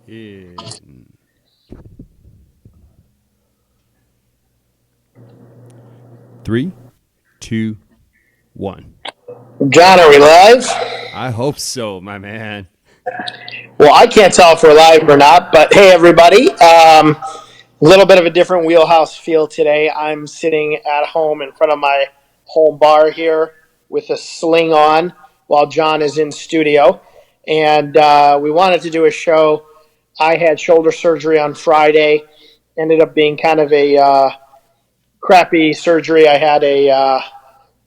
In 3, 2, 1. John, are we live? I hope so, my man. Well, I can't tell if we're live or not, but hey, everybody. A little bit of a different wheelhouse feel today. I'm sitting at home in front of my home bar here with a sling on while John is in studio. And we wanted to do a show. I had shoulder surgery on Friday. Ended up being kind of a crappy surgery. I had a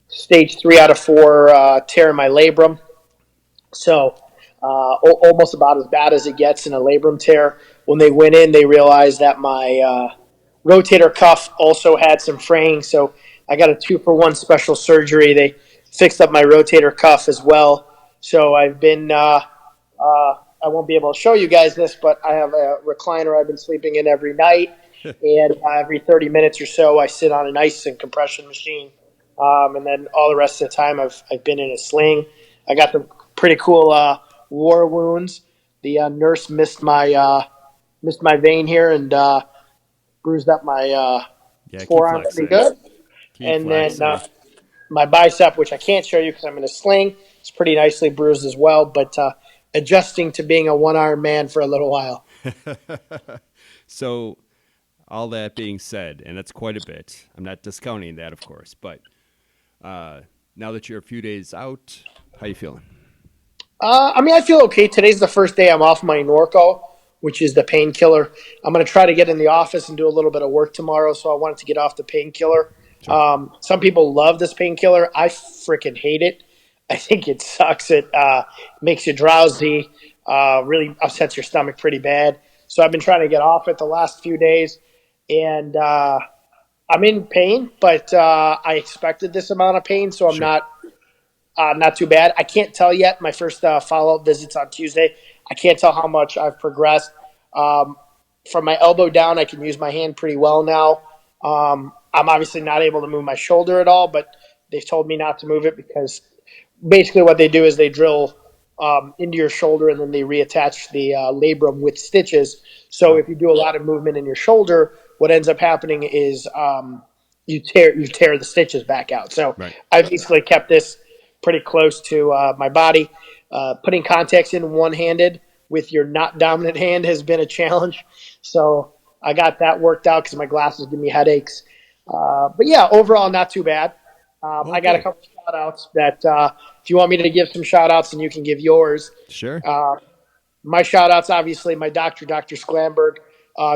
stage 3 out of 4 tear in my labrum. So almost about as bad as it gets in a labrum tear. When they went in, they realized that my rotator cuff also had some fraying. So I got a 2-for-1 special surgery. They fixed up my rotator cuff as well. So I've been. I won't be able to show you guys this, but I have a recliner I've been sleeping in every night, and every 30 minutes or so, I sit on an ice and compression machine, and then all the rest of the time, I've been in a sling. I got the pretty cool war wounds. The nurse missed my vein here and bruised up my Yeah, keep forearm pretty flexing. good. Keep And then flexing. my bicep, which I can't show you because I'm in a sling, is pretty nicely bruised as well. But adjusting to being a one-armed man for a little while. So, all that being said, and that's quite a bit. I'm not discounting that, of course, but uh, now that you're a few days out, how you feeling? I mean, I feel okay. Today's the first day I'm off my Norco, which is the painkiller. I'm going to try to get in the office and do a little bit of work tomorrow, so I wanted to get off the painkiller. Sure. Some people love this painkiller. I freaking hate it. I think it sucks. It makes you drowsy, really upsets your stomach pretty bad. So I've been trying to get off it the last few days, and I'm in pain, but I expected this amount of pain, so I'm Sure. not too bad. I can't tell yet. My first follow up visit's on Tuesday. I can't tell how much I've progressed. Um, from my elbow down, I can use my hand pretty well now. I'm obviously not able to move my shoulder at all, but they've told me not to move it because basically what they do is they drill into your shoulder and then they reattach the labrum with stitches. So Oh, if you do a lot of movement in your shoulder, what ends up happening is you tear the stitches back out. So right. I basically kept this pretty close to my body. Putting contacts in one handed with your not dominant hand has been a challenge. So I got that worked out because my glasses give me headaches. But yeah, overall, not too bad. Oh, I got a good. couple shout outs that if you want me to give some shout outs, then you can give yours. Sure. Uh, my shout outs, obviously, my doctor, Dr. Sklamberg,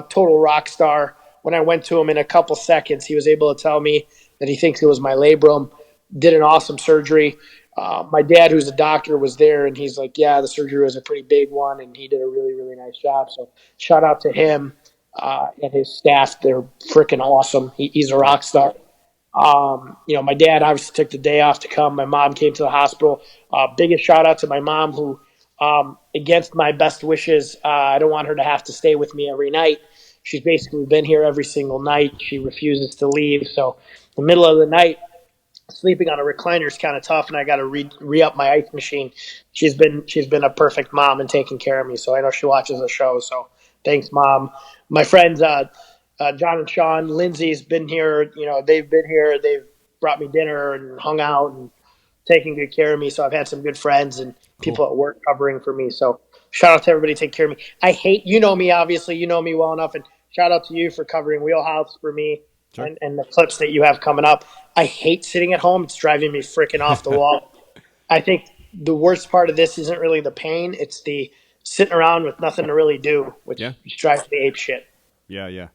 total rock star. When I went to him in a couple seconds, he was able to tell me that he thinks it was my labrum. Did an awesome surgery. My dad, who's a doctor, was there, and he's like, "Yeah, the surgery was a pretty big one, and he did a really, really nice job." So, shout out to him and his staff. They're freaking awesome. He's a Good. rock star. My dad obviously took the day off to come. My mom came to the hospital. Biggest shout out to my mom, who, against my best wishes, I don't want her to have to stay with me every night. She's basically been here every single night. She refuses to leave. So, the middle of the night, sleeping on a recliner is kind of tough, and I got to re up my ice machine. She's been a perfect mom and taking care of me. So I know she watches the show. So thanks, mom. My friends, John and Sean, Lindsay's been here. They've been here. They've brought me dinner and hung out and taking good care of me. So I've had some good friends and Cool. people at work covering for me. So shout out to everybody taking care of me. I hate me, obviously, you know me well enough, and shout out to you for covering Wheelhouse for me Sure. and the clips that you have coming up. I hate sitting at home. It's driving me freaking off the wall. I think the worst part of this isn't really the pain; it's the sitting around with nothing to really do, Yeah. which drives me ape shit. Yeah. Yeah.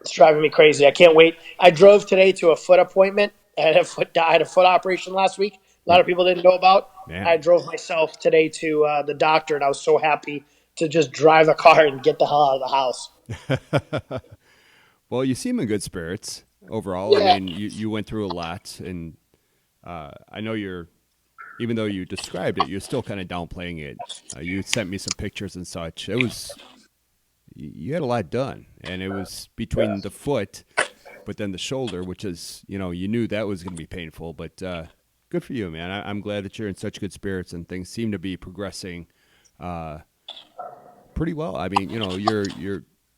It's driving me crazy. I can't wait. I drove today to a foot appointment. I had a foot operation last week. A lot Right. of people didn't know about. I Man. drove myself today to the doctor, and I was so happy to just drive a car and get the hell out of the house. Well, you seem in good spirits overall. I Yeah, mean, you went through a lot, and I know even though you described it, you're still kind of downplaying it. You sent me some pictures and such. You had a lot done, and it was between the foot, but then the shoulder, which is you knew that was going to be painful. But good for you, man. I'm glad that you're in such good spirits, and things seem to be progressing uh, Pretty well. I mean,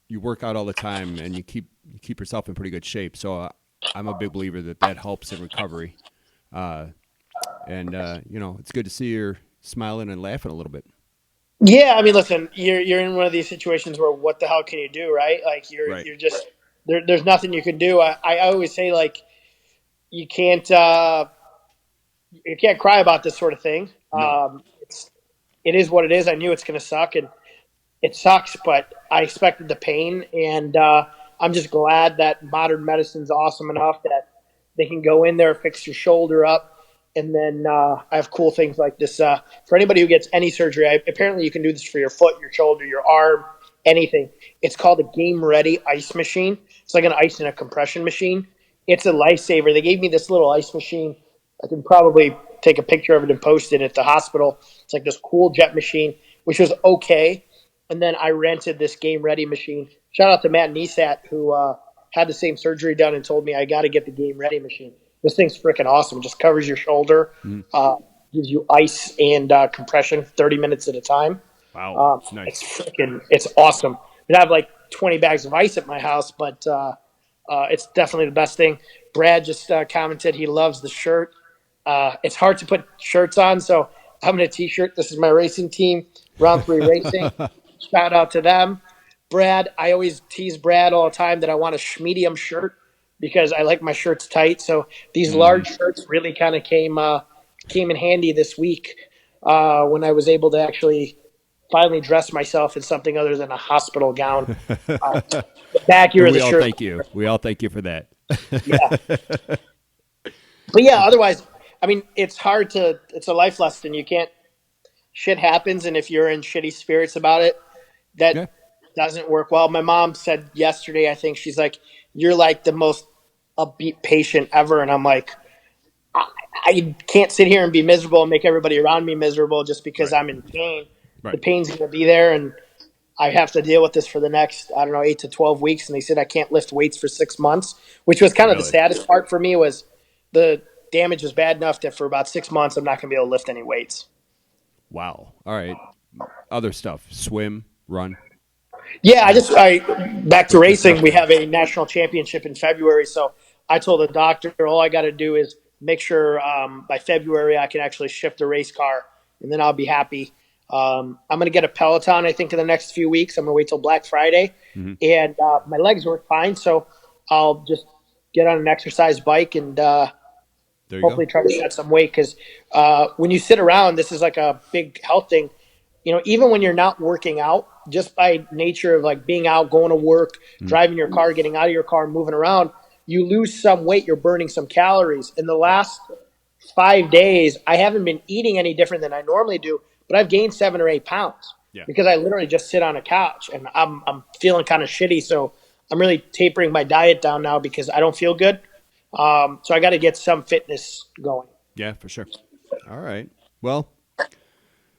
you work out all the time and you keep yourself in pretty good shape. So I'm a big believer that that helps in recovery. Uh, and it's good to see you're smiling and laughing a little bit. Yeah, I mean, listen, you're in one of these situations where what the hell can you do, right? Like Right. you're just there's nothing you can do. I always say like you can't cry about this sort of thing. No. It is what it is. I knew it's going to suck, and it sucks, but I expected the pain, and I'm just glad that modern medicine's awesome enough that they can go in there, fix your shoulder up, and then I have cool things like this. For anybody who gets any surgery, apparently you can do this for your foot, your shoulder, your arm, anything. It's called a Game Ready ice machine. It's like an ice and a compression machine. It's a lifesaver. They gave me this little ice machine. I can probably take a picture of it and post it at the hospital. It's like this cool jet machine, which was okay. And then I rented this Game Ready machine. Shout out to Matt Nesat, who had the same surgery done and told me I got to get the Game Ready machine. This thing's freaking awesome. It just covers your shoulder, Mm. gives you ice and compression 30 minutes at a time. Wow. It's Nice. freaking, it's awesome. I have like 20 bags of ice at my house, but it's definitely the best thing. Brad just commented he loves the shirt. It's hard to put shirts on, so I'm in a t-shirt. This is my racing team, Round 3 Racing. Shout out to them. Brad, I always tease Brad all the time that I want a schmedium shirt because I like my shirts tight. So these Hmm. large shirts really kind of came in handy this week when I was able to actually finally dress myself in something other than a hospital gown. Uh, the back here And of the we all shirt, thank you. We all thank you for that. yeah. But yeah, otherwise, I mean, it's hard to. It's a life lesson. You can't. Shit happens, and if you're in shitty spirits about it, that Yeah. doesn't work well. My mom said yesterday, I think she's like, "You're like the most upbeat patient ever," and I'm like, I can't sit here and be miserable and make everybody around me miserable just because Right. I'm in pain. The Right. pain's going to be there, and I have to deal with this for the next, I don't know, 8 to 12 weeks. And they said I can't lift weights for 6 months, which was kind of the Really. saddest part for me. Was the damage was bad enough that for about 6 months I'm not going to be able to lift any weights. Wow. All right. Other stuff. Swim, run. Yeah, Yeah. I back to But just racing. We lifting. have a national championship in February, so I told the doctor all I got to do is make sure by February I can actually shift a race car, and then I'll be happy. I'm going to get a Peloton. I think in the next few weeks. I'm going to wait till Black Friday, Hmm. and my legs work fine, so I'll just get on an exercise bike and There you go. hopefully try to shed some weight because when you sit around, this is like a big health thing. Even when you're not working out, just by nature of like being out, going to work, Mm. driving your car, getting out of your car, moving around, you lose some weight. You're burning some calories. In the Right. last 5 days, I haven't been eating any different than I normally do, but I've gained 7 or 8 pounds Yeah. because I literally just sit on a couch and I'm feeling kind of shitty. So I'm really tapering my diet down now because I don't feel good. So I got to get some fitness going. Yeah, for sure. All right. Well,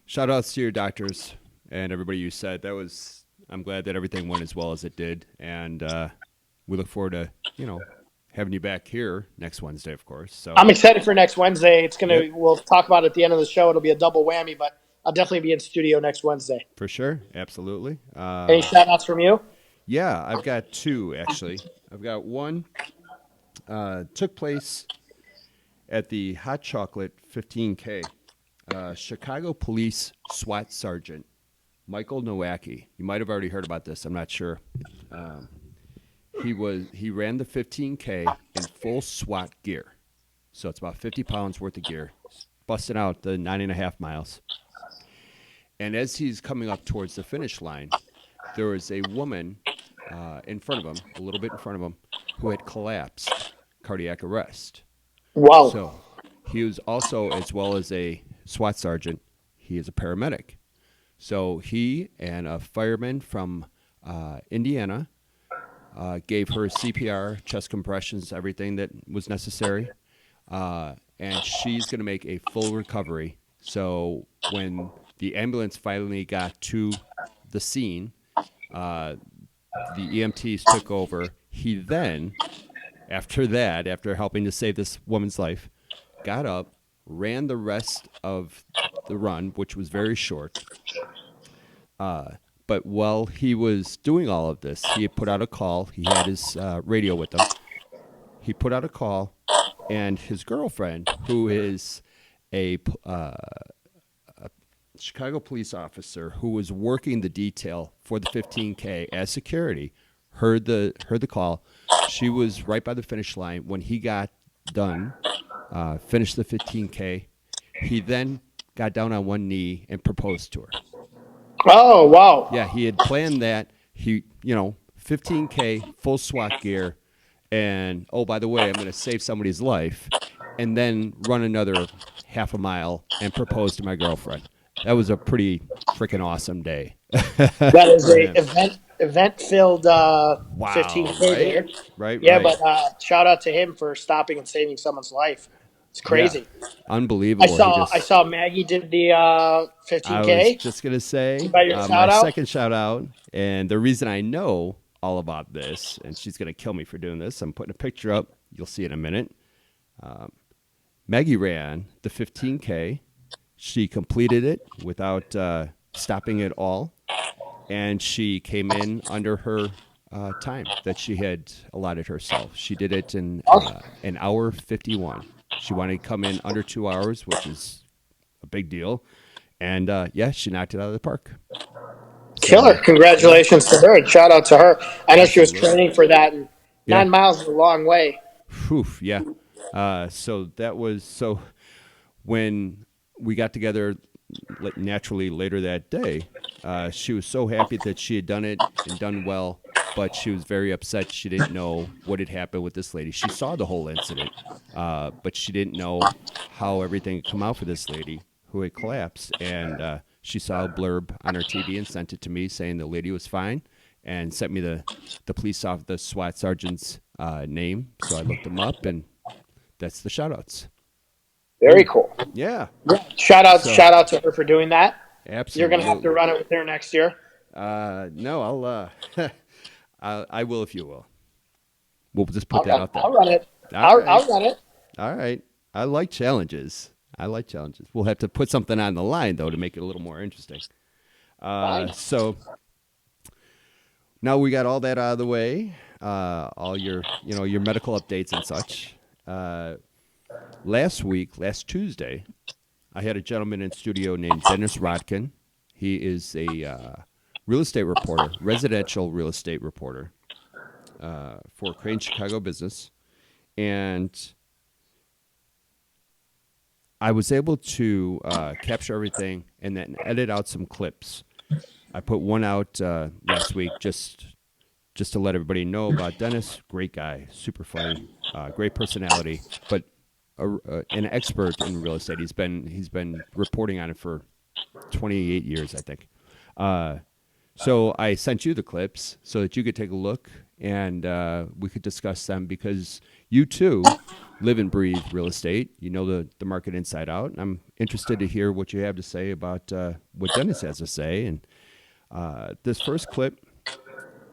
shout outs to your doctors and everybody you said. I'm glad that everything went as well as it did. And we look forward to, having you back here next Wednesday, of course. So, I'm excited for next Wednesday. yep, We'll talk about it at the end of the show. It'll be a double whammy, but I'll definitely be in studio next Wednesday. for sure. Absolutely. Any shout outs from you? Yeah, I've got two, actually. I've got one took place at the Hot Chocolate 15K. Chicago Police SWAT Sergeant Michael Nowacki. You might have already heard about this. I'm not sure. Um, he ran the 15K in full SWAT gear, so it's about 50 pounds worth of gear, busting out the 9.5 miles. And as he's coming up towards the finish line, there was a woman in front of him, a little bit in front of him, who had collapsed, cardiac arrest. Wow. So he was also, as well as a SWAT sergeant, he is a paramedic. So he and a fireman from Indiana gave her CPR, chest compressions, everything that was necessary. And she's going to make a full recovery. So when the ambulance finally got to the scene, uh, the EMTs took over. He then, after helping to save this woman's life, got up, ran the rest of the run, which was very short, But while he was doing all of this, he had put out a call. He had his radio with him. He put out a call, and his girlfriend, who is a Chicago police officer who was working the detail for the 15K as security, heard the call. She was right by the finish line when he got done, finished the 15K. He then got down on one knee and proposed to her. Oh, wow. Yeah, he had planned that. 15K, full SWAT gear, and oh, by the way, I'm going to save somebody's life, and then run another half a mile and propose to my girlfriend. That was a pretty freaking awesome day. That is for a him. event filled Wow, 15K right? there. Right, Yeah, right. but shout out to him for stopping and saving someone's life. It's Yeah. crazy. Unbelievable. He I just saw Maggie did the I was 15K. just going to say By your my shout out. second shout out, and the reason I know all about this, and she's going to kill me for doing this, I'm putting a picture up. You'll see in a minute. Maggie ran the 15K. She completed it without stopping at all, and she came in under her time that she had allotted herself. She did it in an hour 51. She wanted to come in under 2 hours, which is a big deal. And yeah, she knocked it out of the park. Killer. So yeah, Congratulations to her and shout out to her. I know she was absolutely. training for that, and Yeah. 9 miles is a long way. Whew, yeah. So that was so when we got together naturally later that day, she was so happy that she had done it and done well, but she was very upset she didn't know what had happened with this lady. She saw the whole incident, but she didn't know how everything had come out for this lady who had collapsed. And she saw a blurb on her TV and sent it to me saying the lady was fine and sent me the police officer, the SWAT sergeant's name. So I looked him up, and that's the shout outs. Very cool. Yeah. So Shout out to her for doing that. You're gonna have to absolutely. run it with her next year. No, I will if you will. We'll just put that out there. I'll run it. All right. I'll run it. All right. I like challenges. We'll have to put something on the line though to make it a little more interesting. Fine. So now we got all that out of the way. All your medical updates and such. Last Tuesday, I had a gentleman in studio named Dennis Rodkin. He is a real estate reporter, residential real estate reporter for Crane Chicago Business. And I was able to capture everything and then edit out some clips. I put one out last week just to let everybody know about Dennis. Great guy, super funny, great personality, but an expert in real estate. He's been reporting on it for 28 years, I think. So I sent you the clips so that you could take a look and we could discuss them because you too live and breathe real estate. You know the market inside out. I'm interested to hear what you have to say about what Dennis has to say. And this first clip,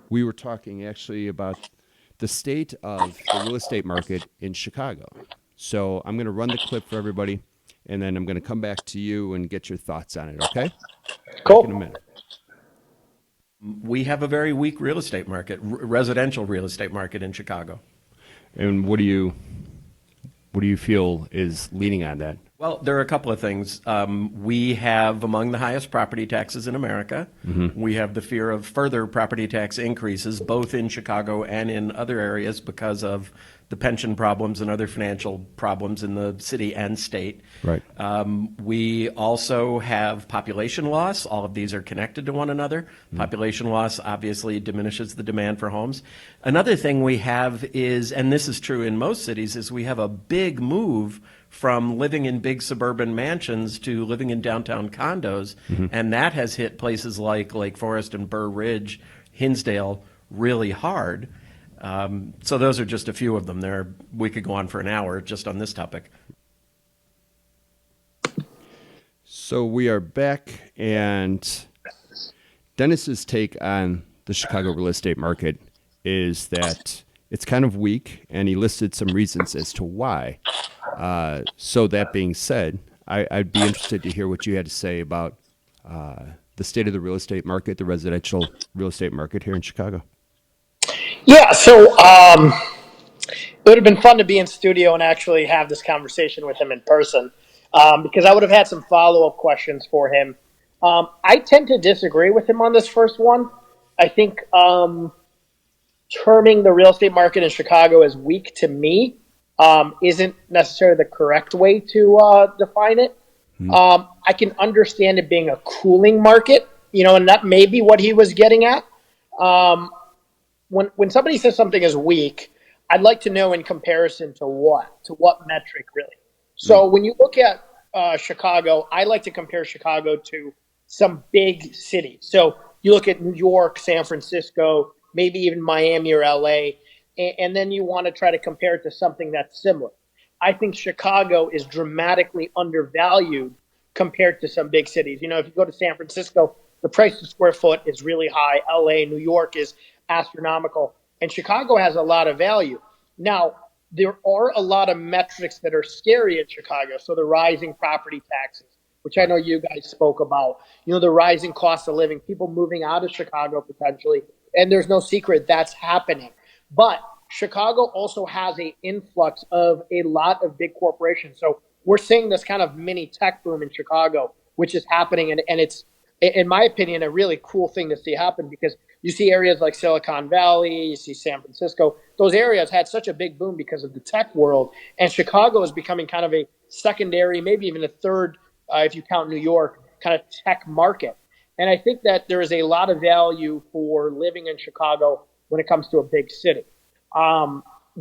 we were talking actually about the state of the real estate market in Chicago. So I'm going to run the clip for everybody, and then I'm going to come back to you and get your thoughts on it, okay? Cool. Back in a minute. We have a very weak real estate market, residential real estate market in Chicago. And what do you feel is leaning on that? Well, there are a couple of things. We have among the highest property taxes in America. Mm-hmm. We have the fear of further property tax increases, both in Chicago and in other areas because of the pension problems and other financial problems in the city and state. Right. We also have population loss. All of these are connected to one another. Population loss obviously diminishes the demand for homes. Another thing we have is, and this is true in most cities, is we have a big move from living in big suburban mansions to living in downtown condos, and that has hit places like Lake Forest and Burr Ridge, Hinsdale really hard. So those are just a few of them. We could go on for an hour just on this topic. So we are back, and Dennis's take on the Chicago real estate market is that it's kind of weak, and he listed some reasons as to why. So that being said, I'd be interested to hear what you had to say about the state of the real estate market, the residential real estate market here in Chicago? Yeah, so it would have been fun to be in studio and actually have this conversation with him in person, because I would have had some follow-up questions for him. I tend to disagree with him on this first one. I think terming the real estate market in Chicago as weak to me isn't necessarily the correct way to define it. I can understand it being a cooling market, and that may be what he was getting at. When somebody says something is weak, I'd like to know in comparison to what? To what metric, really? So when you look at Chicago, I like to compare Chicago to some big cities. So you look at New York, San Francisco, maybe even Miami or LA, and then you want to try to compare it to something that's similar. I think Chicago is dramatically undervalued compared to some big cities. If you go to San Francisco, the price per square foot is really high. LA, New York is astronomical. And Chicago has a lot of value. Now, there are a lot of metrics that are scary in Chicago. So the rising property taxes, which I know you guys spoke about, the rising cost of living, people moving out of Chicago potentially. And there's no secret that's happening. But Chicago also has an influx of a lot of big corporations. So we're seeing this kind of mini tech boom in Chicago, which is happening. And it's, in my opinion, a really cool thing to see happen, because you see areas like Silicon Valley, you see San Francisco. Those areas had such a big boom because of the tech world. And Chicago is becoming kind of a secondary, maybe even a third, if you count New York, kind of tech market. And I think that there is a lot of value for living in Chicago when it comes to a big city.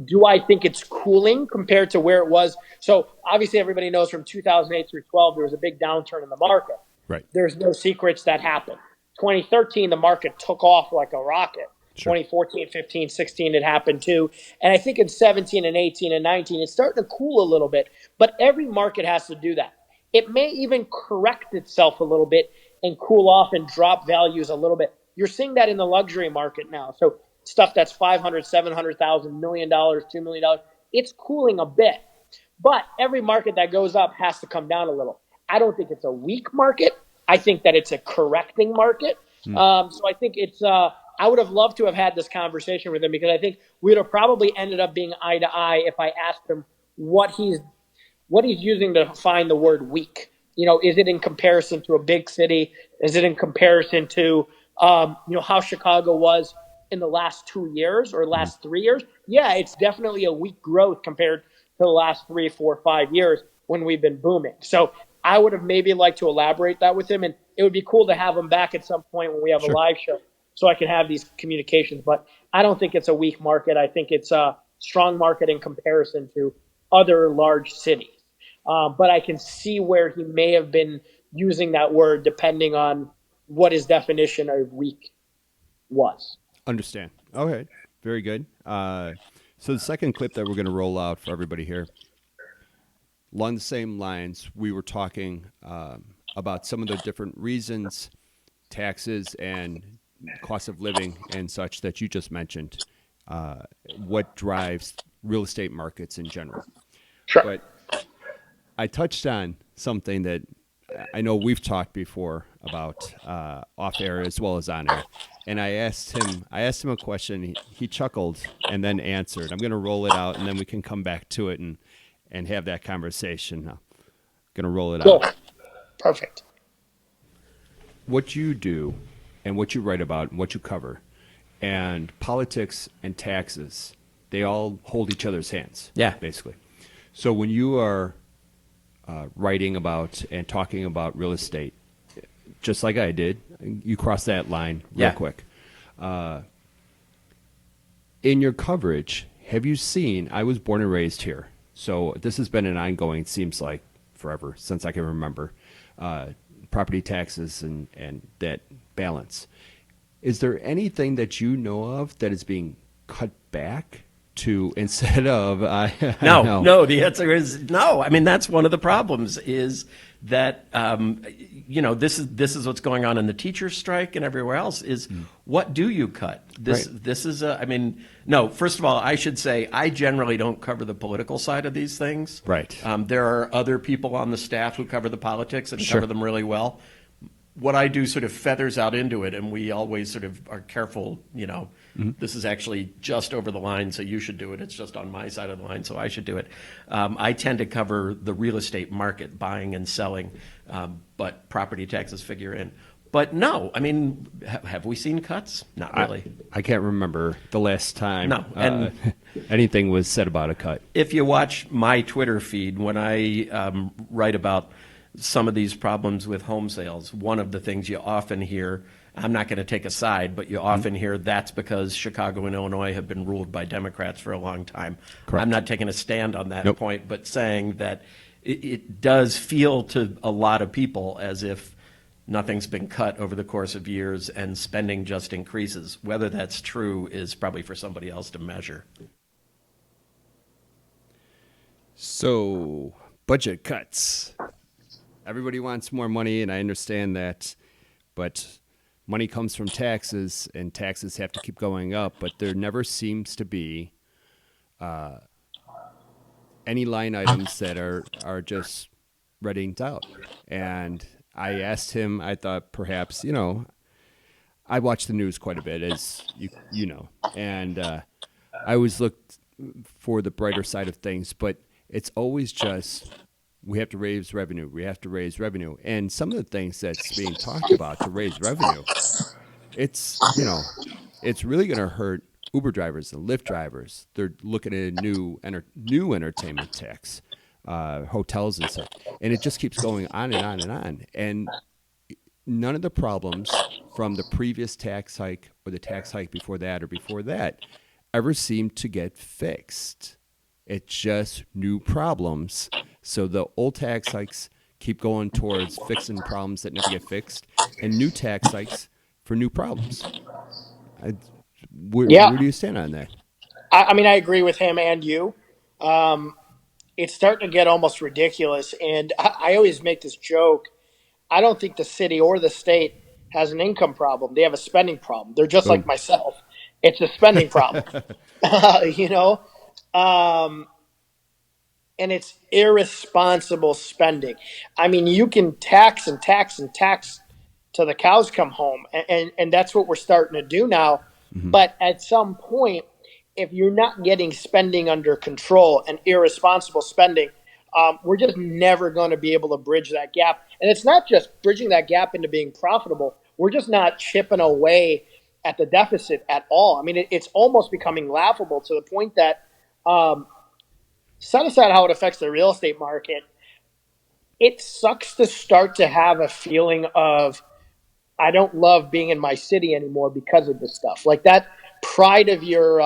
Do I think it's cooling compared to where it was? So obviously everybody knows from 2008 through 12, there was a big downturn in the market. Right. There's no secrets that happened. 2013, the market took off like a rocket. Sure. 2014, 15, 16, it happened too. And I think in 17 and 18 and 19, it's starting to cool a little bit. But every market has to do that. It may even correct itself a little bit and cool off and drop values a little bit. You're seeing that in the luxury market now. So stuff that's $500,000, $700,000, $1 million, $2 million, it's cooling a bit. But every market that goes up has to come down a little. I don't think it's a weak market. I think that it's a correcting market. So I think it's I would have loved to have had this conversation with him, because I think we would have probably ended up being eye to eye if I asked him what he's using to find the word weak. Is it in comparison to a big city? Is it in comparison to how Chicago was in the last 2 years or last 3 years? Yeah, it's definitely a weak growth compared to the last 3, 4, 5 years when we've been booming. So I would have maybe liked to elaborate that with him, and it would be cool to have him back at some point when we have a live show so I can have these communications. But I don't think it's a weak market. I think it's a strong market in comparison to other large cities. But I can see where he may have been using that word depending on what his definition of weak was. Understand. Okay. Very good. So the second clip that we're going to roll out for everybody here, along the same lines, we were talking about some of the different reasons, taxes and cost of living and such that you just mentioned, what drives real estate markets in general. Sure. But I touched on something that I know we've talked before about off air as well as on air. And I asked him a question. He chuckled and then answered. I'm going to roll it out, and then we can come back to it and have that conversation. I'm going to roll it out. Perfect. What you do and what you write about and what you cover, and politics and taxes, they all hold each other's hands. Yeah. Basically. So when you are writing about and talking about real estate, just like I did, you cross that line real quick. In your coverage, have you seen, I was born and raised here, so this has been an ongoing, seems like forever, since I can remember, property taxes and that balance. Is there anything that you know of that is being cut back to instead of No, the answer is no. I mean, that's one of the problems is that this is what's going on in the teachers strike and everywhere else is what do you cut? This is no, first of all, I should say I generally don't cover the political side of these things. Right. There are other people on the staff who cover the politics and cover them really well. what I do sort of feathers out into it, and we always sort of are careful, this is actually just over the line, so you should do it. It's just on my side of the line, so I should do it. I tend to cover the real estate market, buying and selling, but property taxes figure in. But no, I mean, have we seen cuts? Not really. I can't remember the last time No, and anything was said about a cut. if you watch my Twitter feed, when I write about some of these problems with home sales, one of the things you often hear, I'm not going to take a side, but you often hear that's because Chicago and Illinois have been ruled by Democrats for a long time. Correct. I'm not taking a stand on that Nope. point, but saying that it does feel to a lot of people as if nothing's been cut over the course of years and spending just increases. Whether that's true is probably for somebody else to measure. So, budget cuts. Everybody wants more money, and I understand that, but money comes from taxes, and taxes have to keep going up, but there never seems to be any line items that are just reddinged out. And I asked him, I thought perhaps, I watch the news quite a bit, as you know, and I always looked for the brighter side of things, but it's always just we have to raise revenue. We have to raise revenue. And some of the things that's being talked about to raise revenue, it's really going to hurt Uber drivers and Lyft drivers. They're looking at a new entertainment tax, hotels and stuff. And it just keeps going on and on and on. And none of the problems from the previous tax hike or the tax hike before that or before that ever seemed to get fixed. It's just new problems. So the old tax hikes keep going towards fixing problems that never get fixed, and new tax hikes for new problems. Where do you stand on that? I mean, I agree with him and you. It's starting to get almost ridiculous. And I always make this joke. I don't think the city or the state has an income problem. They have a spending problem. They're just like Boom. myself. It's a spending problem, you know? And it's irresponsible spending. I mean, you can tax and tax and tax till the cows come home. And that's what we're starting to do now. Mm-hmm. But at some point, if you're not getting spending under control and irresponsible spending, we're just never going to be able to bridge that gap. And it's not just bridging that gap into being profitable. We're just not chipping away at the deficit at all. I mean, it's almost becoming laughable to the point that set aside how it affects the real estate market, it sucks to start to have a feeling of, I don't love being in my city anymore because of this stuff. Like that pride of your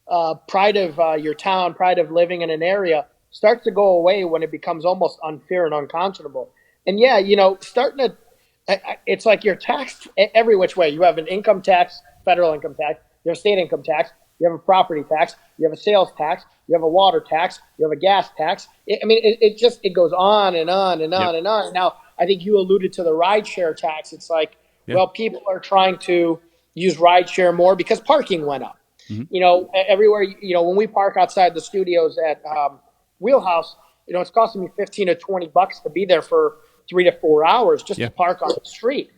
your town, pride of living in an area starts to go away when it becomes almost unfair and unconscionable. And yeah, starting to, it's like you're taxed every which way. You have an income tax, federal income tax, you have a state income tax, you have a property tax, you have a sales tax, you have a water tax, you have a gas tax. It goes on and on and on and on. Now, I think you alluded to the rideshare tax. It's like, well, people are trying to use rideshare more because parking went up. Mm-hmm. Everywhere, when we park outside the studios at WheelHouse, it's costing me $15 to $20 to be there for 3 to 4 hours just to park on the street.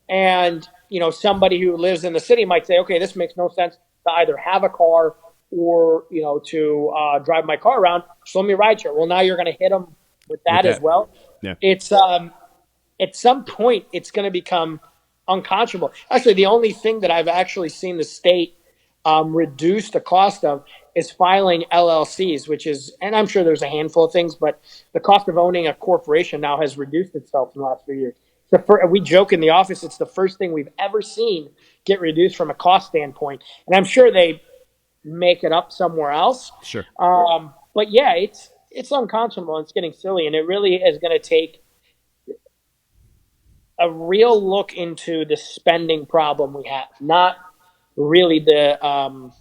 And, somebody who lives in the city might say, okay, this makes no sense to either have a car or, to drive my car around. So let me rideshare. Well, now you're going to hit them with that as well. Yeah. It's at some point, it's going to become unconscionable. Actually, the only thing that I've actually seen the state reduce the cost of is filing LLCs, which is, and I'm sure there's a handful of things, but the cost of owning a corporation now has reduced itself in the last few years. We joke in the office, it's the first thing we've ever seen get reduced from a cost standpoint. And I'm sure they make it up somewhere else. Sure. But yeah, it's unconscionable and it's getting silly. And it really is going to take a real look into the spending problem we have, not really the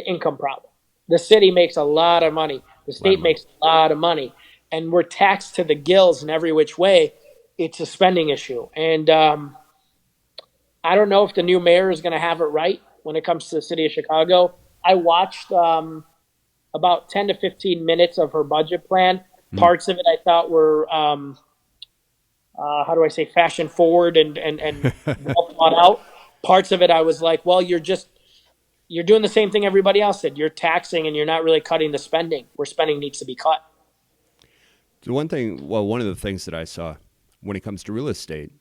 income problem. The city makes a lot of money. The state makes a lot of money. And we're taxed to the gills in every which way. It's a spending issue. And I don't know if the new mayor is going to have it right when it comes to the city of Chicago. I watched about 10 to 15 minutes of her budget plan. Parts of it I thought were how do I say, fashion forward and well thought out. Parts of it, I was like, well, you're doing the same thing everybody else did. You're taxing and you're not really cutting the spending where spending needs to be cut. The one of the things that I saw when it comes to real estate,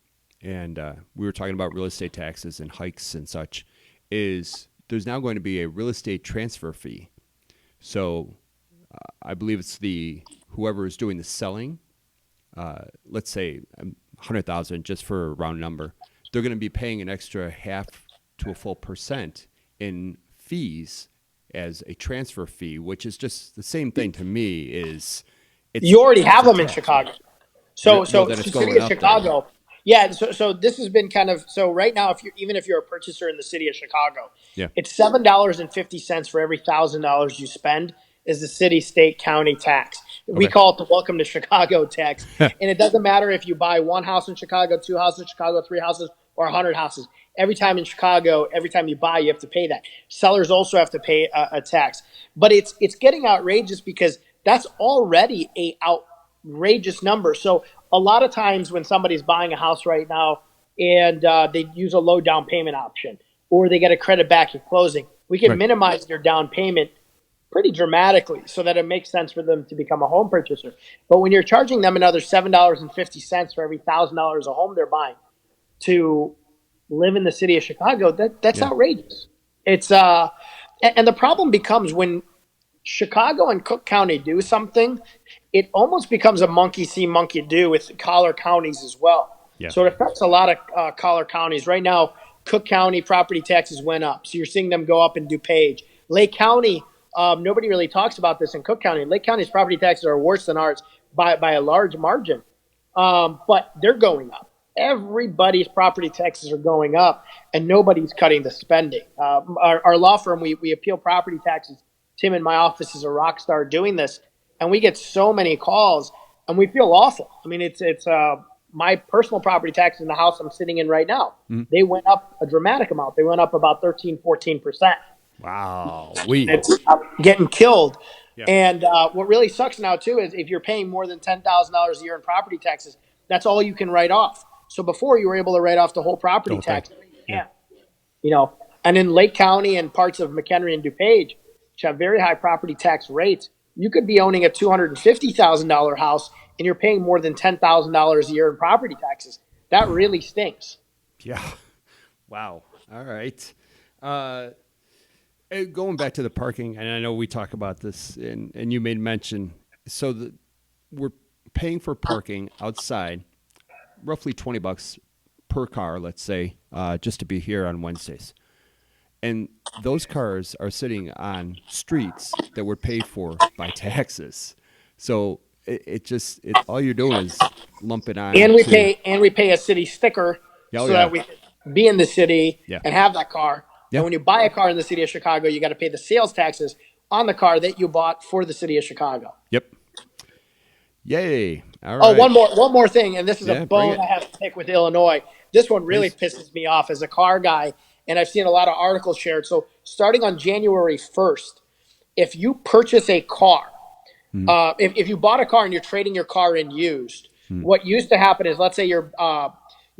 and we were talking about real estate taxes and hikes and such, is there's now going to be a real estate transfer fee. So I believe it's whoever is doing the selling. Let's say 100,000, just for a round number. They're going to be paying an extra half to a full percent in fees as a transfer fee, which is just the same thing to me. You already It's have a them in tax, right? Chicago. So, Well, so then the it's city going of up then. Chicago, yeah. So this has been kind of so right now. If you're a purchaser in the city of Chicago, Yeah. it's $7.50 for every $1,000 you spend is the city, state, county tax. We Okay. call it the Welcome to Chicago tax, and it doesn't matter if you buy one house in Chicago, two houses in Chicago, three houses, or 100 houses. Every time in Chicago, every time you buy, you have to pay that. Sellers also have to pay a tax, but it's getting outrageous because that's already a outrageous number. So a lot of times when somebody's buying a house right now and they use a low down payment option or they get a credit back at closing, we can Right. minimize their down payment pretty dramatically so that it makes sense for them to become a home purchaser. But when you're charging them another $7.50 for every $1,000 a home they're buying to live in the city of Chicago, that's Yeah. outrageous. It's and the problem becomes when Chicago and Cook County do something, it almost becomes a monkey see, monkey do with collar counties as well. Yeah. So it affects a lot of collar counties. Right now, Cook County property taxes went up. So you're seeing them go up in DuPage. Lake County, nobody really talks about this in Cook County. Lake County's property taxes are worse than ours by a large margin, but they're going up. Everybody's property taxes are going up, and nobody's cutting the spending. Our law firm, we appeal property taxes. Tim in my office is a rock star doing this, and we get so many calls, and we feel awful. I mean, it's my personal property taxes in the house I'm sitting in right now. Mm-hmm. They went up a dramatic amount. They went up about 13-14%. Wow. It's getting killed. Yeah. And what really sucks now too is if you're paying more than $10,000 a year in property taxes, that's all you can write off. So before you were able to write off the whole property The whole tax, thing. you Yeah. can't. You know, and in Lake County and parts of McHenry and DuPage, which have very high property tax rates, you could be owning a $250,000 house and you're paying more than $10,000 a year in property taxes. That really stinks. Yeah. Wow. All right. Going back to the parking, and I know we talk about this, and you made mention. So we're paying for parking outside, roughly $20 per car, let's say, just to be here on Wednesdays. And those cars are sitting on streets that were paid for by taxes. So all you're doing is lumping on And to, we pay a city sticker oh so yeah, that we can be in the city yeah, and have that car. yeah, And when you buy a car in the city of Chicago, you got to pay the sales taxes on the car that you bought for the city of Chicago. yep. Yay. All Oh, right. one more thing, and this is a Yeah, bring bone it, I have to pick with Illinois. This one really please. pisses me off as a car guy, and I've seen a lot of articles shared. So starting on January 1st, if you purchase a car, Mhm. if you bought a car and you're trading your car in used, Mhm. what used to happen is, let's say you're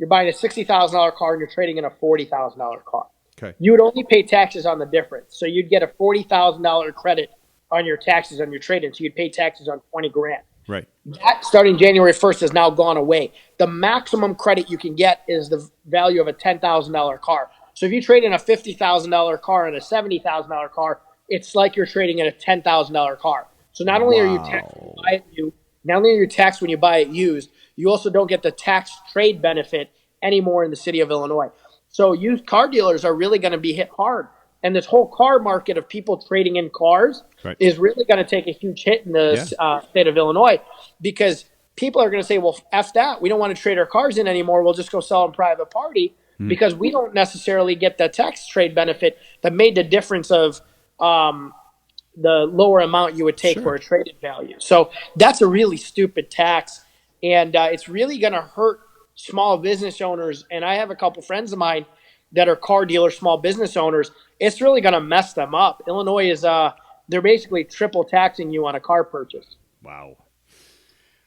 buying a $60,000 car and you're trading in a $40,000 car. Okay. You would only pay taxes on the difference. So you'd get a $40,000 credit on your taxes on your trade-in. So you'd pay taxes on 20 grand. Right. That starting January 1st has now gone away. The maximum credit you can get is the value of a $10,000 car. So if you trade in a $50,000 car and a $70,000 car, it's like you're trading in a $10,000 car. So not only are you taxed when you Wow. buy it new, not only are you taxed when you buy it used, you also don't get the tax trade benefit anymore in the city of Illinois. So used car dealers are really going to be hit hard. And this whole car market of people trading in cars Right. is really going to take a huge hit in the Yeah. state of Illinois because people are going to say, well, F that. We don't want to trade our cars in anymore. We'll just go sell them private party because we don't necessarily get the tax trade benefit that made the difference of the lower amount you would take for Sure. a traded value. So that's a really stupid tax. And it's really going to hurt small business owners. And I have a couple friends of mine that are car dealers, small business owners. It's really going to mess them up. Illinois is, they're basically triple taxing you on a car purchase. Wow.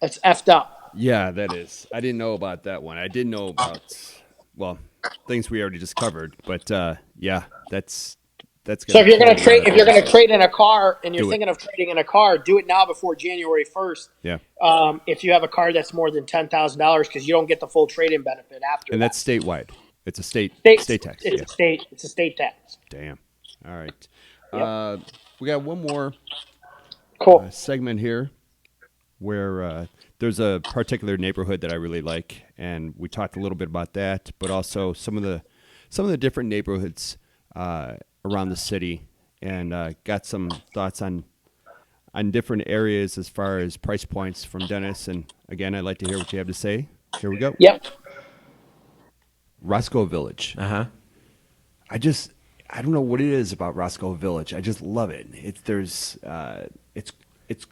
It's effed up. Yeah, that is. I didn't know about that one. I did know about, well, things we already just covered, but yeah, that's So gonna totally run if up you're your gonna estate. trade in a car and you're Do it. thinking of trading in a car, do it now before January 1st. Yeah, If you have a car that's more than $10,000, because you don't get the full trade-in benefit after and that. that's statewide. It's a State, state tax. it's Yeah. a state, it's a state tax. Damn. All right. Yep. We got one more Cool. segment here where there's a particular neighborhood that I really like, and we talked a little bit about that, but also some of the different neighborhoods around the city, and got some thoughts on different areas as far as price points from Dennis. And again, I'd like to hear what you have to say. Here we go. Yep. Roscoe Village. Uh-huh. I don't know what it is about Roscoe Village. I just love it. It's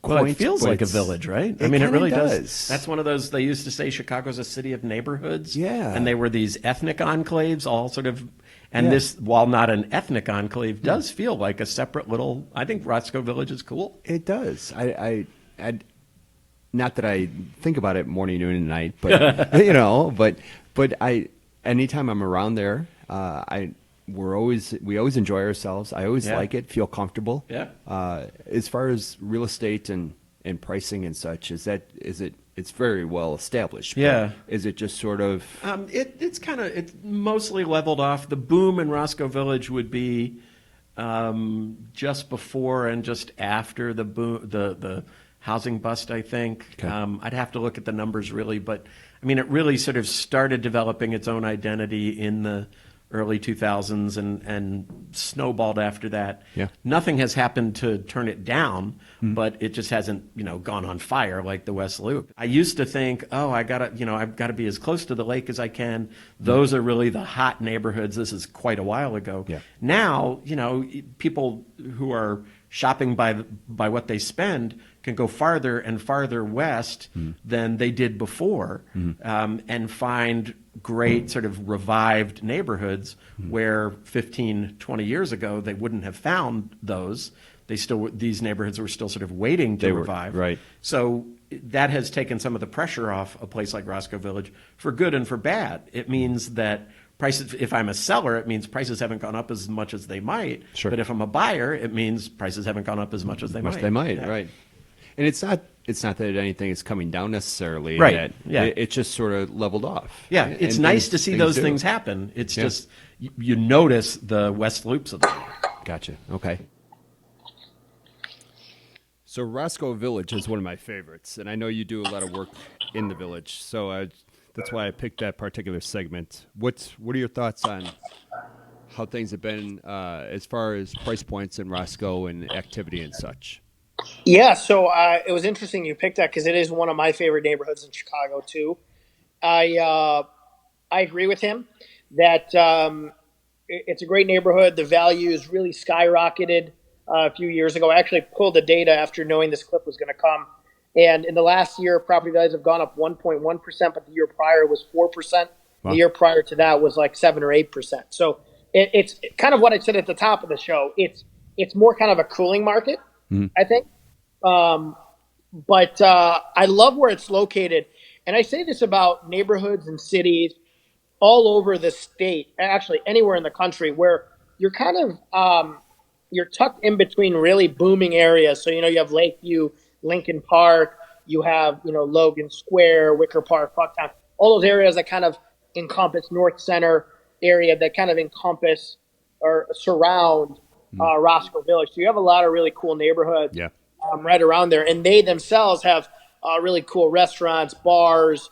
quaint. Well, it feels but like a it's- village, right? I It mean, it kinda really does. does. That's one of those, they used to say Chicago's a city of neighborhoods. Yeah. And they were these ethnic enclaves, all sort of, and Yeah. this, while not an ethnic enclave, does feel like a separate little, I think Roscoe Village is cool. It does. Not that I think about it morning, noon, and night, but but anytime I'm around there, we always enjoy ourselves. I always Yeah. like it, feel comfortable. Yeah. As far as real estate and pricing and such, it's very well established. but Yeah. Is it just sort of It's mostly leveled off. The boom in Roscoe Village would be just before and just after the boom, the housing bust, I think. Okay. I'd have to look at the numbers really, but I mean, it really sort of started developing its own identity in the early 2000s and snowballed after that. Yeah. Nothing has happened to turn it down, but it just hasn't, gone on fire like the West Loop. I used to think, oh, I've got to be as close to the lake as I can. Those are really the hot neighborhoods. This is quite a while ago. Yeah. Now, people who are shopping by what they spend can go farther and farther west than they did before, and find great sort of revived neighborhoods where 15, 20 years ago they wouldn't have found those. These neighborhoods were still sort of waiting to They were, revive. right. So that has taken some of the pressure off a place like Roscoe Village for good and for bad. It means that prices, if I'm a seller, it means prices haven't gone up as much as they might. Sure. But if I'm a buyer, it means prices haven't gone up as much as they might. They might, Yeah. right? And it's not that anything is coming down necessarily. Right, That yeah. It just sort of leveled off. Yeah, And- it's and nice to see those do. things happen. It's Yeah. just, you notice the West Loops of them. Gotcha. Okay. So Roscoe Village is one of my favorites, and I know you do a lot of work in the village, so that's why I picked that particular segment. What are your thoughts on how things have been as far as price points in Roscoe and activity and such? Yeah, so it was interesting you picked that because it is one of my favorite neighborhoods in Chicago too. I agree with him that it's a great neighborhood. The value is really skyrocketed a few years ago. I actually pulled the data after knowing this clip was going to come. And in the last year, property values have gone up 1.1%, but the year prior was 4%. Wow. The year prior to that was like 7 or 8%. So it's kind of what I said at the top of the show. It's more kind of a cooling market, I think. But I love where it's located. And I say this about neighborhoods and cities all over the state, actually anywhere in the country, where you're kind of you're tucked in between really booming areas. So, you have Lakeview, Lincoln Park, you have, Logan Square, Wicker Park, Bucktown, all those areas that kind of encompass North Center area that kind of encompass or surround Roscoe Village. So you have a lot of really cool neighborhoods Yeah. right around there. And they themselves have really cool restaurants, bars,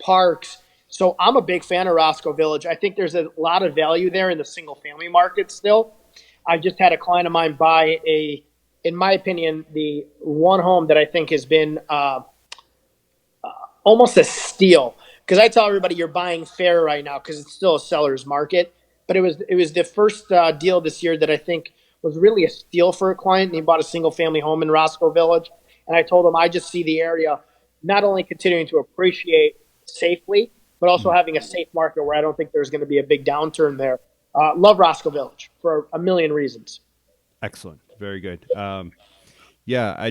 parks. So I'm a big fan of Roscoe Village. I think there's a lot of value there in the single family market still. I just had a client of mine buy in my opinion, the one home that I think has been almost a steal. Because I tell everybody you're buying fair right now because it's still a seller's market. But it was the first deal this year that I think was really a steal for a client. And he bought a single family home in Roscoe Village. And I told him I just see the area not only continuing to appreciate safely, but also having a safe market where I don't think there's going to be a big downturn there. Love Roscoe Village for a million reasons. Excellent. Very good. Yeah,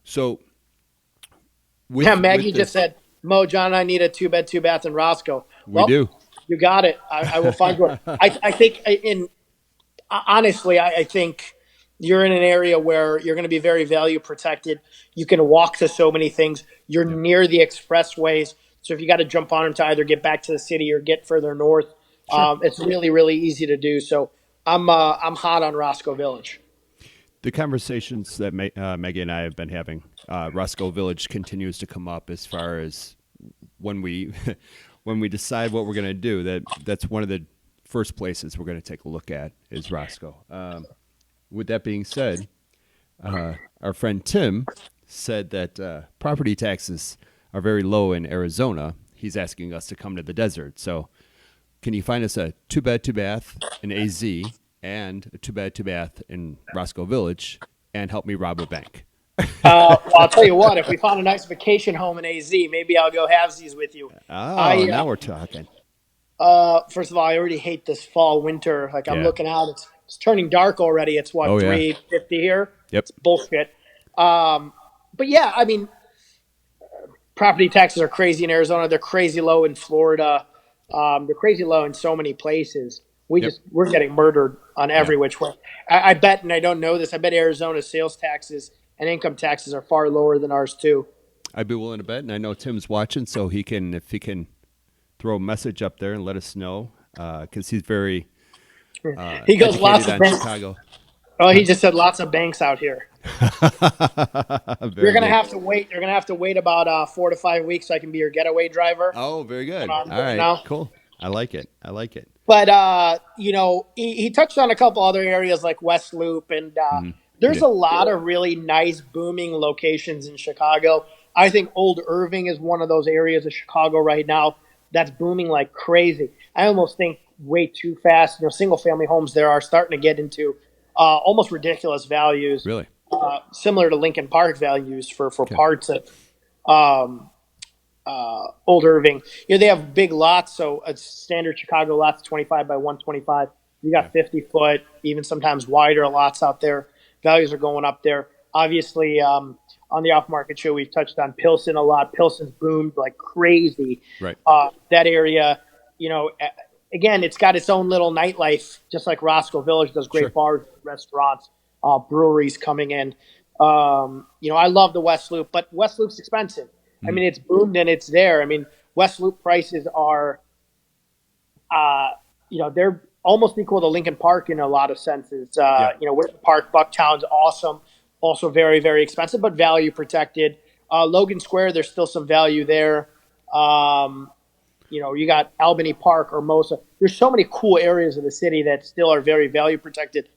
so Yeah, with Maggie just this, said, Mo, John and I need a 2 bed, 2 bath in Roscoe. we Well, do. you got it. I will find one. I think honestly, I think you're in an area where you're going to be very value protected. You can walk to so many things. You're Yep. near the expressways, so if you got to jump on them to either get back to the city or get further north, Sure. it's really really easy to do. So I'm hot on Roscoe Village. The conversations that Maggie and I have been having, Roscoe Village continues to come up as far as when we when we decide what we're going to do. That's one of the first places we're going to take a look at is Roscoe. With that being said, our friend Tim said that property taxes are very low in Arizona. He's asking us to come to the desert. So, can you find us a 2 bed, 2 bath in AZ and a 2 bed, 2 bath in Roscoe Village and help me rob a bank? Well, I'll tell you what. If we found a nice vacation home in AZ, maybe I'll go halvesies with you. Oh, I now we're talking. First of all, I already hate this fall winter. Like I'm Yeah. looking out, it's turning dark already. It's what Oh, yeah. 3:50 here. Yep. It's bullshit. Um, but yeah, I mean, property taxes are crazy in Arizona. They're crazy low in Florida. They're crazy low in so many places. Yep. We're getting murdered on Yeah. every which way. I bet, and I don't know this. I bet Arizona's sales taxes and income taxes are far lower than ours too. I'd be willing to bet, and I know Tim's watching, so if he can throw a message up there and let us know, because he's very He goes lots educated of on banks. Chicago. Oh, he just said lots of banks out here. You're Very gonna good. have to wait. You're gonna have to wait about 4 to 5 weeks so I can be your getaway driver. Oh, very That's good. what I'm All doing right, now. cool. I like it. I like it. But he touched on a couple other areas like West Loop, and He there's did. a lot of really nice booming locations in Chicago. I think Old Irving is one of those areas of Chicago right now that's booming like crazy. I almost think way too fast. Single family homes there are starting to get into almost ridiculous values, Really? similar to Lincoln Park values for Okay. parts of um, Old Irving. They have big lots, so a standard Chicago lot's 25 by 125. You Yeah. got 50-foot, even sometimes wider lots out there. Values are going up there. Obviously, on the off-market show, we've touched on Pilsen a lot. Pilsen's boomed like crazy. Right. That area, again, it's got its own little nightlife, just like Roscoe Village does great Sure. bars, restaurants, breweries coming in. I love the West Loop, but West Loop's expensive. I mean, it's boomed and it's there. I mean, West Loop prices are, they're almost equal to Lincoln Park in a lot of senses. Yeah. Winter Park, Bucktown's awesome, also very, very expensive, but value protected. Logan Square, there's still some value there. You got Albany Park, Hermosa. There's so many cool areas of the city that still are very value protected.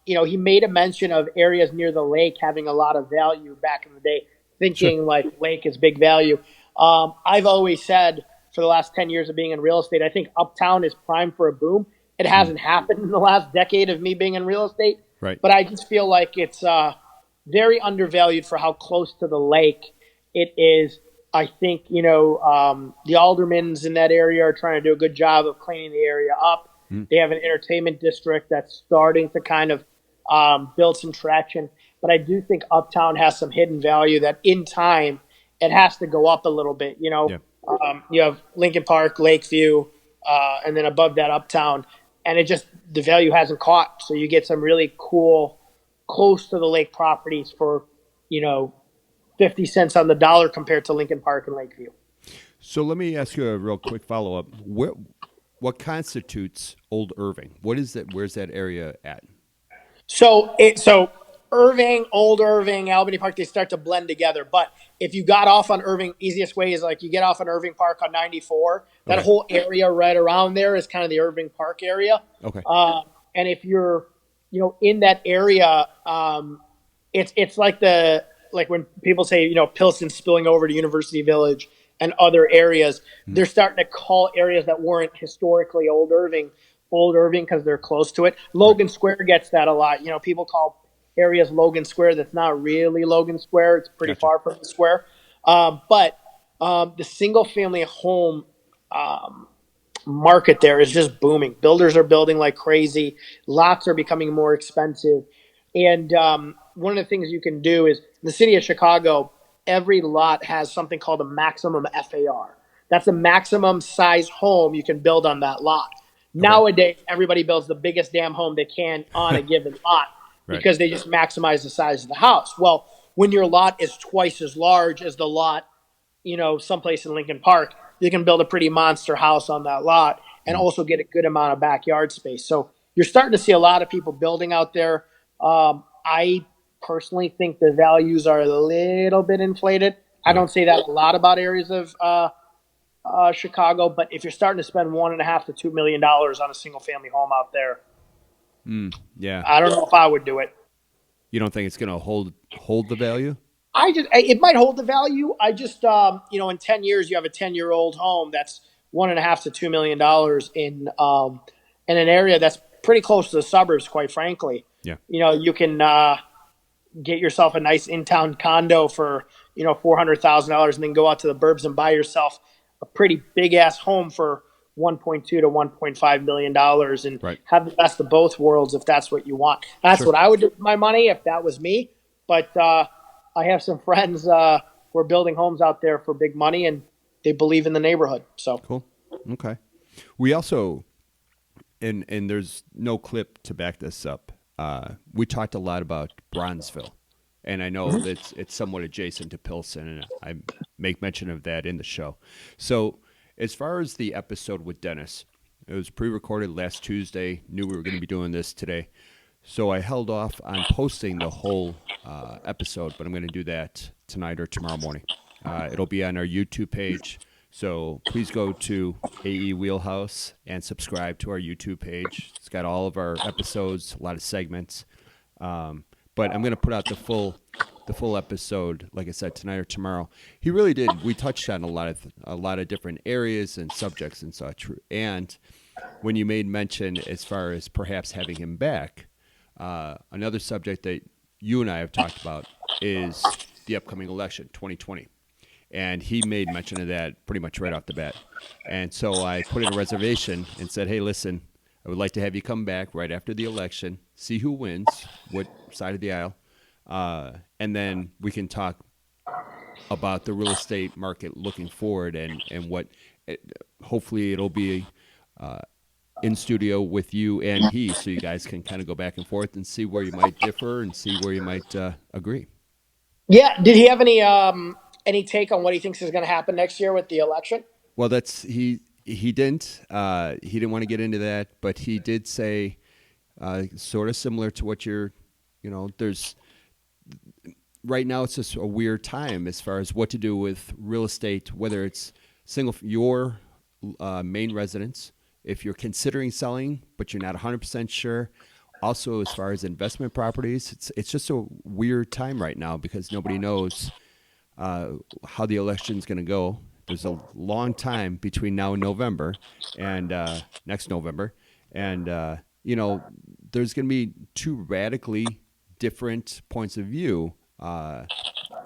He made a mention of areas near the lake having a lot of value back in the day, thinking Sure. like lake is big value. I've always said for the last 10 years of being in real estate, I think Uptown is primed for a boom. It hasn't happened in the last decade of me being in real estate, Right. but I just feel like it's very undervalued for how close to the lake it is. I think, the aldermans in that area are trying to do a good job of cleaning the area up. They have an entertainment district that's starting to kind of build some traction. But I do think Uptown has some hidden value that in time it has to go up a little bit. Yeah. You have Lincoln Park, Lakeview, and then above that Uptown. And the value hasn't caught. So you get some really cool, close to the lake properties for, 50 cents on the dollar compared to Lincoln Park and Lakeview. So let me ask you a real quick follow up. What constitutes Old Irving? What is that? Where's that area at? So Irving, Old Irving, Albany Park, they start to blend together. But if you got off on Irving, easiest way is like you get off on Irving Park on 94. That Okay. whole area right around there is kind of the Irving Park area. Okay. And if you're, in that area, it's like when people say, Pilsen spilling over to University Village and other areas, they're starting to call areas that weren't historically Old Irving because they're close to it. Logan Square gets that a lot. People call areas Logan Square. That's not really Logan Square. It's pretty Gotcha. far from the square. But the single family home market there is just booming. Builders are building like crazy. Lots are becoming more expensive. And one of the things you can do is the city of Chicago, every lot has something called a maximum FAR. That's a maximum size home you can build on that lot. Okay. Nowadays, everybody builds the biggest damn home they can on a given lot Right. because they just maximize the size of the house. Well, when your lot is twice as large as the lot, someplace in Lincoln Park, you can build a pretty monster house on that lot and Mm. also get a good amount of backyard space. So you're starting to see a lot of people building out there. I personally think the values are a little bit inflated. I Okay. don't say that a lot about areas of Chicago, but if you're starting to spend $1.5 to $2 million on a single family home out there, Yeah. I don't know if I would do it. You don't think it's going to hold the value? It might hold the value. I just in 10 years you have a 10-year-old home that's $1.5 to $2 million in an area that's pretty close to the suburbs. Quite frankly, Yeah. you can get yourself a nice in-town condo for $400,000, and then go out to the burbs and buy yourself a pretty big ass home for 1.2 to 1.5 million dollars, and Right. have the best of both worlds if that's what you want. That's Sure. what I would do with my money if that was me. But I have some friends who are building homes out there for big money, and they believe in the neighborhood. So Cool. Okay. We also, and there's no clip to back this up. We talked a lot about Bronzeville, and I know that it's somewhat adjacent to Pilsen, and I make mention of that in the show. So, as far as the episode with Dennis, it was pre-recorded last Tuesday. Knew we were going to be doing this today, so I held off on posting the whole episode, but I'm going to do that tonight or tomorrow morning. It'll be on our YouTube page. So please go to AE Wheelhouse and subscribe to our YouTube page. It's got all of our episodes, a lot of segments. But I'm going to put out the full episode, like I said, tonight or tomorrow. He really did. We touched on a lot of different areas and subjects and such. And when you made mention as far as perhaps having him back, another subject that you and I have talked about is the upcoming election, 2020. And he made mention of that pretty much right off the bat. And so I put in a reservation and said, hey, listen, I would like to have you come back right after the election, see who wins, what side of the aisle, and then we can talk about the real estate market looking forward and what hopefully it'll be in studio with you and he, so you guys can kind of go back and forth and see where you might differ and see where you might agree. yeah, did he have any take on what he thinks is going to happen next year with the election? Well, that's he didn't want to get into that, but he did say sort of similar to what there's right now. It's just a weird time as far as what to do with real estate, whether it's your main residence, if you're considering selling but you're not 100% sure. Also, as far as investment properties, it's just a weird time right now because nobody knows how the election is going to go. There's a long time between now and November, and next November, and there's going to be two radically different points of view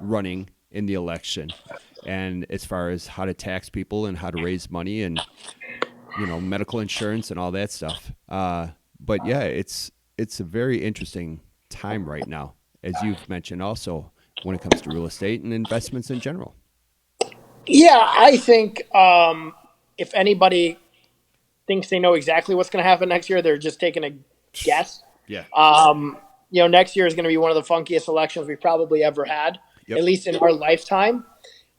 running in the election, and as far as how to tax people and how to raise money and medical insurance and all that stuff. But yeah, it's a very interesting time right now, as you've mentioned also, when it comes to real estate and investments in general. Yeah, I think if anybody thinks they know exactly what's going to happen next year, they're just taking a guess. Yeah. Next year is going to be one of the funkiest elections we've probably ever had, Yep. at least in our lifetime.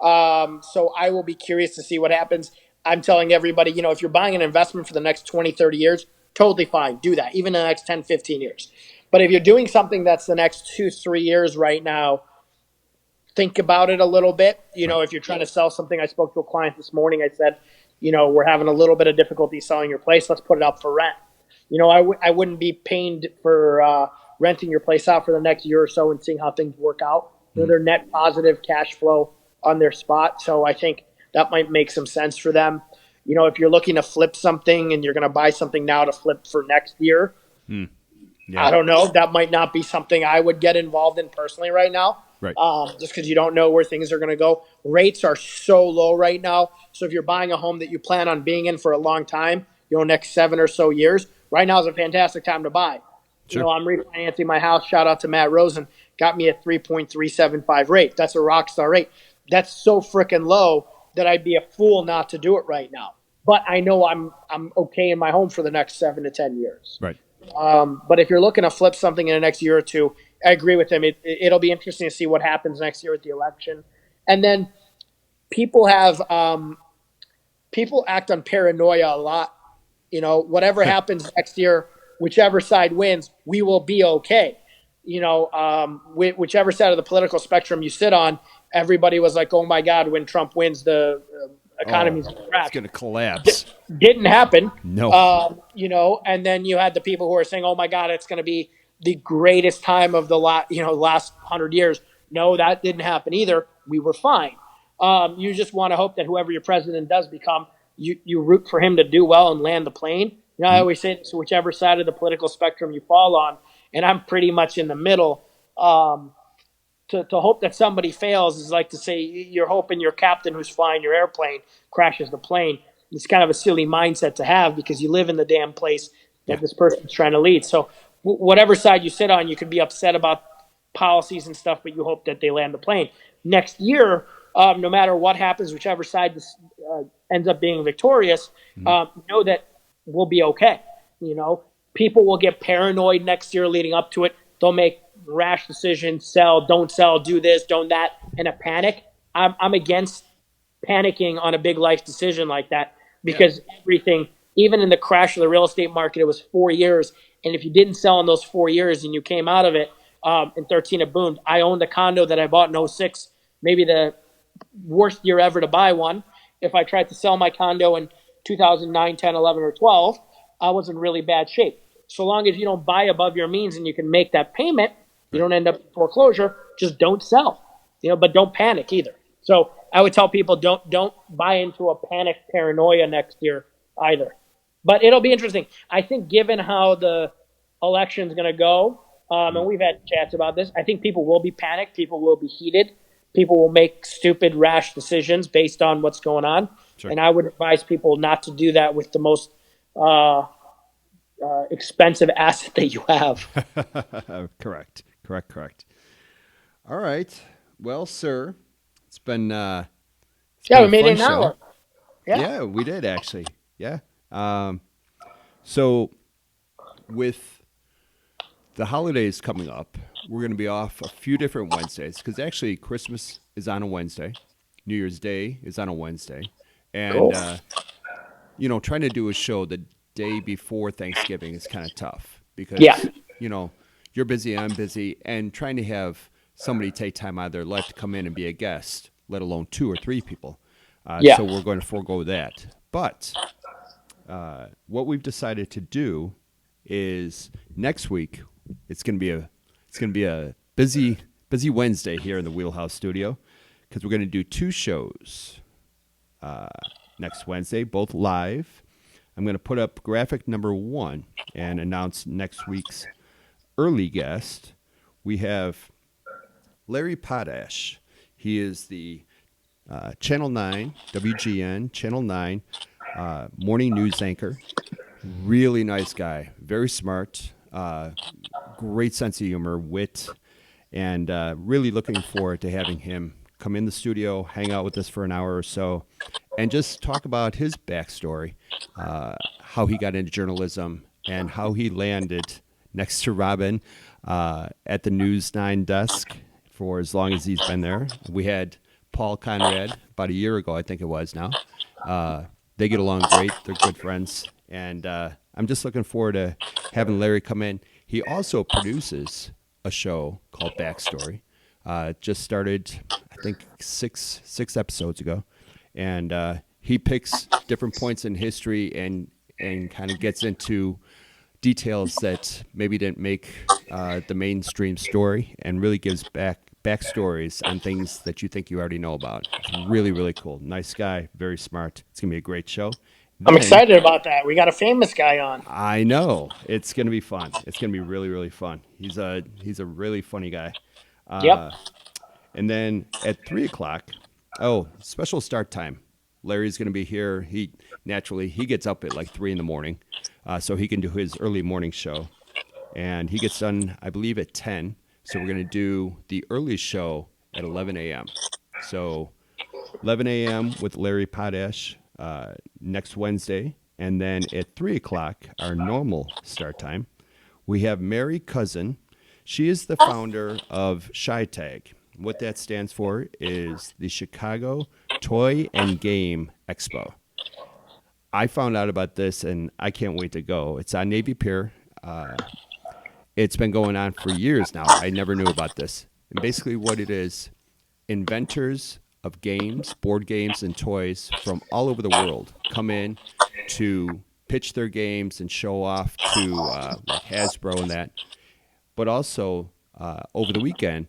So I will be curious to see what happens. I'm telling everybody, if you're buying an investment for the next 20, 30 years, totally fine. Do that, even in the next 10, 15 years. But if you're doing something that's the next 2, 3 years right now, think about it a little bit. If you're trying to sell something, I spoke to a client this morning. I said, we're having a little bit of difficulty selling your place. Let's put it up for rent. I wouldn't be pained for renting your place out for the next year or so and seeing how things work out. They're net positive cash flow on their spot. So I think that might make some sense for them. If you're looking to flip something and you're going to buy something now to flip for next year, Yeah. I don't know. That might not be something I would get involved in personally right now. Right. Just because you don't know where things are going to go. Rates are so low right now. So if you're buying a home that you plan on being in for a long time, next 7 or so years, right now is a fantastic time to buy. Sure. I'm refinancing my house. Shout out to Matt Rosen. got me a 3.375 rate. That's a rock star rate. That's so freaking low that I'd be a fool not to do it right now. But I know I'm okay in my home for the next 7 to 10 years. Right. But if you're looking to flip something in the next year or two, I agree with him. It'll be interesting to see what happens next year with the election. And then people have people act on paranoia a lot. You know, whatever happens next year, whichever side wins, we will be okay. You know, whichever side of the political spectrum you sit on, everybody was like, "Oh my God, when Trump wins, the economy's going to crash." It's going to collapse. Didn't happen. No. You know, and then you had the people who are saying, "Oh my God, it's going to be the greatest time of the last 100 years." No, that didn't happen either. We were fine. You just want to hope that whoever your president does become, you root for him to do well and land the plane. You know, I always say this, whichever side of the political spectrum you fall on, and I'm pretty much in the middle. To hope that somebody fails is like to say you're hoping your captain who's flying your airplane crashes the plane. It's kind of a silly mindset to have because you live in the damn place that this person's trying to lead. So whatever side you sit on, you could be upset about policies and stuff, but you hope that they land the plane. Next year, no matter what happens, whichever side ends up being victorious, know that we'll be okay. You know, people will get paranoid next year leading up to it. They'll make rash decisions, sell, don't sell, do this, don't that, in a panic. I'm against panicking on a big life decision like that because everything, even in the crash of the real estate market, it was 4 years. And if you didn't sell in those 4 years and you came out of it in 13, it boomed. I owned a condo that I bought in 06, maybe the worst year ever to buy one. If I tried to sell my condo in 2009, 10, 11, or 12, I was in really bad shape. So long as you don't buy above your means and you can make that payment, you don't end up in foreclosure, just don't sell. You know, but don't panic either. So I would tell people don't buy into a panic paranoia next year either. But it'll be interesting. I think given how the election's going to go, and we've had chats about this, I think people will be panicked. People will be heated. People will make stupid, rash decisions based on what's going on. Sure. And I would advise people not to do that with the most expensive asset that you have. Correct. All right. Well, sir, it's been we made it an hour. Yeah, we did actually. Yeah. So with the holidays coming up, we're going to be off a few different Wednesdays because actually Christmas is on a Wednesday, New Year's Day is on a Wednesday, and trying to do a show the day before Thanksgiving is kind of tough because you're busy, I'm busy, and trying to have somebody take time out of their life to come in and be a guest, let alone 2 or 3 people. So we're going to forego that. But what we've decided to do is next week it's going to be a busy Wednesday here in the WheelHouse studio because we're going to do 2 shows next Wednesday, both live. I'm going to put up graphic number 1 and announce next week's early guest. We have Larry Potash. He is the Channel 9, WGN, Channel 9 morning news anchor. Really nice guy, very smart, great sense of humor, wit, and really looking forward to having him come in the studio, hang out with us for an hour or so, and just talk about his backstory, how he got into journalism, and how he landed next to Robin at the News 9 desk for as long as he's been there. We had Paul Conrad about a year ago, I think it was now. They get along great. They're good friends. And I'm just looking forward to having Larry come in. He also produces a show called Backstory. Just started, I think, six episodes ago. And he picks different points in history and kind of gets into details that maybe didn't make the mainstream story and really gives backstories on things that you think you already know about. It's really, really cool. Nice guy, very smart. It's going to be a great show. I'm excited about that. We got a famous guy on. I know. It's going to be fun. It's going to be really, really fun. He's a really funny guy. Yep. And then at 3 o'clock, special start time. Larry's going to be here. He gets up at like 3 in the morning, so he can do his early morning show. And he gets done, I believe, at 10. So we're going to do the early show at 11 a.m. So 11 a.m. with Larry Potash next Wednesday. And then at 3 o'clock, our normal start time, we have Mary Cousin. She is the founder of ShyTag. What that stands for is the Chicago Toy and Game Expo. I found out about this, and I can't wait to go. It's on Navy Pier. It's been going on for years now. I never knew about this. And basically what it is, inventors of games, board games, and toys from all over the world come in to pitch their games and show off to like Hasbro and that. But also, over the weekend,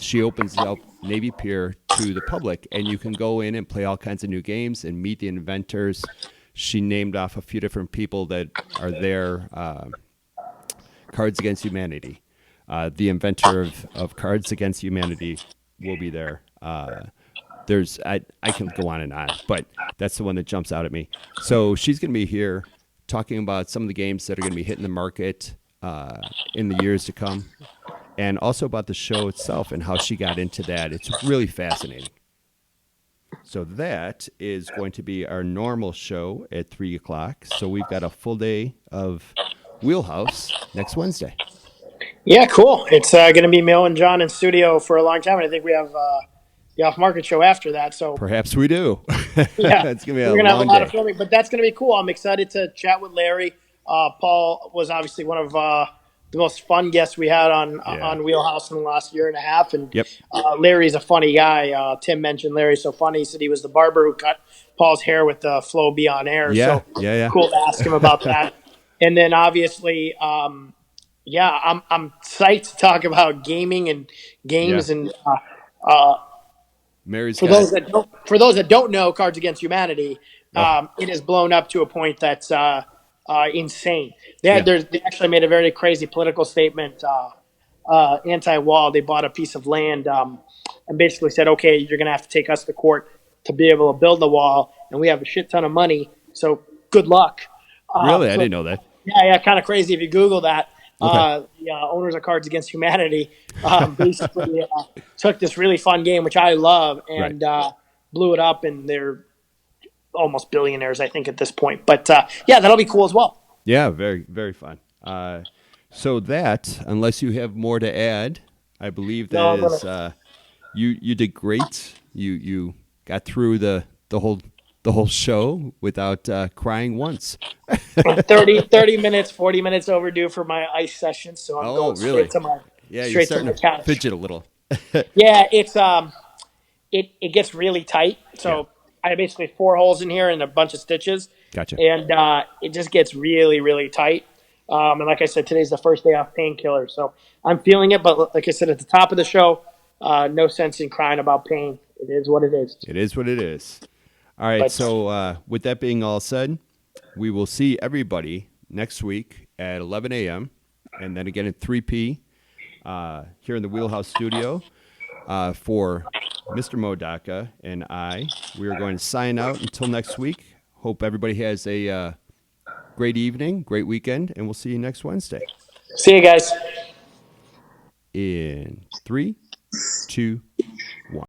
she opens up Navy Pier to the public, and you can go in and play all kinds of new games and meet the inventors. She named off a few different people that are there. Cards Against Humanity. The inventor of Cards Against Humanity will be there. I can go on and on, but that's the one that jumps out at me. So she's going to be here talking about some of the games that are going to be hitting the market in the years to come, and also about the show itself and how she got into that. It's really fascinating. So that is going to be our normal show at 3 o'clock. So we've got a full day of Wheelhouse next Wednesday. Yeah, cool. It's going to be Mill and John in studio for a long time, and I think we have the off market show after that. So Perhaps we do. yeah, It's going to be we're a going to have a long lot day. of filming, but that's going to be cool. I'm excited to chat with Larry. Paul was obviously one of the most fun guests we had on Wheelhouse in the last year and a half, and Yep. Larry's a funny guy. Tim mentioned Larry's so funny. He said he was the barber who cut Paul's hair with the Flow Be on Air. Yeah. So Yeah. cool to ask him about that. And then obviously, yeah, I'm psyched to talk about gaming and games Yeah. and Mary's for got. those that don't know Cards Against Humanity, Oh, it has blown up to a point that's insane. yeah. They actually made a very crazy political statement, anti-wall. They bought a piece of land and basically said, "Okay, you're going to have to take us to court to be able to build the wall, and we have a shit ton of money. So good luck." Really? I So didn't know that. yeah, kind of crazy if you Google that. Okay. The owners of Cards Against Humanity basically took this really fun game, which I love, Right. and blew it up, and they're almost billionaires, I think, at this point. But yeah, that'll be cool as well. Yeah. Very, very fun. So that, unless you have more to add, I believe No, that I'm gonna is you did great. You got through the whole show without crying once. 30 minutes, 40 minutes overdue for my ice session, so I'm Oh, going really? straight to my Yeah, you're straight to starting my to couch. fidget a little. Yeah, it's it gets really tight. Yeah. So I have basically 4 holes in here and a bunch of stitches. Gotcha. And it just gets really, really tight. And like I said, today's the first day off painkillers, so I'm feeling it. But like I said at the top of the show, no sense in crying about pain. It is what it is. It is what it is. All right. But So with that being all said, we will see everybody next week at 11 a.m. and then again at 3 p. Here in the Wheelhouse Studio for Mr. Modaka and I. We are going to sign out until next week. Hope everybody has a great evening, great weekend, and we'll see you next Wednesday. see you guys. In 3, 2,